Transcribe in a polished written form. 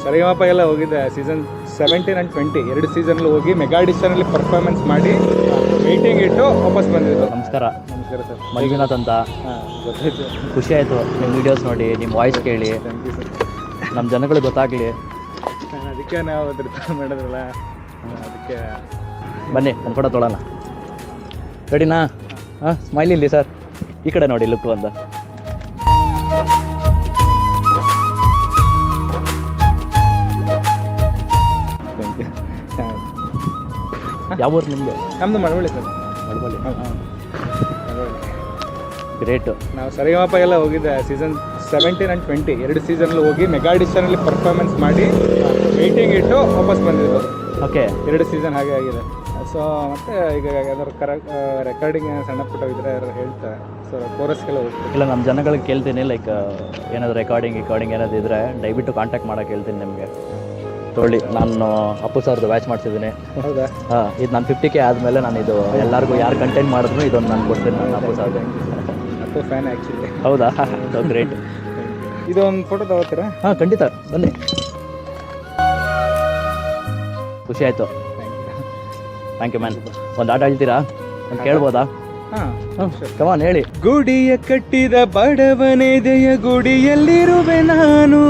ಸರಿಗಮಪ ಎಲ್ಲ ಹೋಗಿದ್ದೆ season 17 and 20 ಎರಡು ಸೀಸನ್ಲು ಹೋಗಿ ಮೆಗಾ ಆಡಿಷನಲ್ಲಿ ಪರ್ಫಾರ್ಮೆನ್ಸ್ ಮಾಡಿ ಮೀಟಿಂಗ್ ಇಟ್ಟು ವಾಪಸ್ ಬಂದಿದ್ದು. ನಮಸ್ಕಾರ. ನಮಸ್ಕಾರ ಸರ್. ಮಂಜುನಾಥ್ ಅಂತ. ಹಾಂ, ಗೊತ್ತಾಯ್ತು. ಖುಷಿ ಆಯಿತು ನಿಮ್ಮ ವೀಡಿಯೋಸ್ ನೋಡಿ, ನಿಮ್ಮ ವಾಯ್ಸ್ ಕೇಳಿ, ಥ್ಯಾಂಕ್ ಯು ಸರ್. ನಮ್ಮ ಜನಗಳಿಗೆ ಗೊತ್ತಾಗಲಿ. ಅದಕ್ಕೆ ನಾವು ಅದ್ರ ಮಾಡಿದ್ರಲ್ಲ, ಅದಕ್ಕೆ ಬನ್ನಿ ಒಂದು ಫೋಟೋ ತೊಗೊಳ್ಳೋಣ. ರೆಡಿನಾ? ಹಾಂ, ಸ್ಮೈಲ್ ಇಲ್ಲಿ ಸರ್, ಈ ಕಡೆ ನೋಡಿ ಲುಕ್ ಅಂತ. Thank you. ಯಾವ ಊರು ನಿಮಗೆ? ನಮ್ಮದು ಮಳವಳ್ಳಿ ಸರ್. ಮಳವಳ್ಳಿ. ಹಾಂ, ಗ್ರೇಟು. ನಾವು ಸರಿಗಮಪ ಎಲ್ಲ ಹೋಗಿದ್ದೆ ಸೀಸನ್ 17 and 20 ಎರಡು ಸೀಸನ್ಲು ಹೋಗಿ ಮೆಗಾ ಆಡಿಷನಲ್ಲಿ ಪರ್ಫಾರ್ಮೆನ್ಸ್ ಮಾಡಿ ಮೀಟಿಂಗ್ ಇಟ್ಟು ವಾಪಸ್ ಬಂದಿದ್ದು. ಓಕೆ. ಎರಡು ಸೀಸನ್ ಹಾಗೆ ಆಗಿದೆ. ಸೊ ಮತ್ತೆ ಈಗ ಯಾವ್ದಾದ್ರು ರೆಕಾರ್ಡಿಂಗ್ ಸಣ್ಣ ಪುಟ್ಟ ಇದ್ರೆ ಯಾರು ಹೇಳ್ತಾರೆ, ಸೊ ಕೋರಸ್ಗೆಲ್ಲ ಹೋಗ್ತೀವಿ. ಇಲ್ಲ, ನಮ್ಮ ಜನಗಳಿಗೆ ಕೇಳ್ತೀನಿ, ಲೈಕ್ ಏನಾದರೂ ರೆಕಾರ್ಡಿಂಗ್ ಏನಾದರೂ ಇದ್ದರೆ ದಯವಿಟ್ಟು ಕಾಂಟ್ಯಾಕ್ಟ್ ಮಾಡೋಕೆ ಹೇಳ್ತೀನಿ ನಿಮಗೆ. ತೊಗೊಳ್ಳಿ, ನಾನು ಅಪ್ಪು ಸರ್ದು ವ್ಯಾಚ್ ಮಾಡಿಸಿದ್ದೀನಿ. ಹೌದಾ? ಹಾಂ, ಇದು ನಾನು 50K ಆದಮೇಲೆ ನಾನು ಇದು ಎಲ್ಲರಿಗೂ ಯಾರು ಕಂಟೆಂಟ್ ಮಾಡಿದ್ರು ಇದೊಂದು ನಾನು ಕೊಡ್ತೀನಿ, ನಾನು ಅಪ್ಪು ಸರ್ದು. Appu fan actually. ಹೌದಾ? ಗ್ರೇಟ್. ಇದೊಂದು ಫೋಟೋ ತಗೋತೀರಾ? ಹಾಂ, ಖಂಡಿತ ಬನ್ನಿ. ಖುಷಿ ಆಯಿತು. Thank you man. ಒಂದು ಆಟ ಹೇಳ್ತೀರಾ? ಒಂದು ಕೇಳ್ಬೋದಾ? ಹಾಂ, ಕಮಾನ್ ಹೇಳಿ. ಗುಡಿಯ ಕಟ್ಟಿದ ಬಡವನೆದೆಯ ಗುಡಿಯಲ್ಲಿರುವೆ ನಾನು,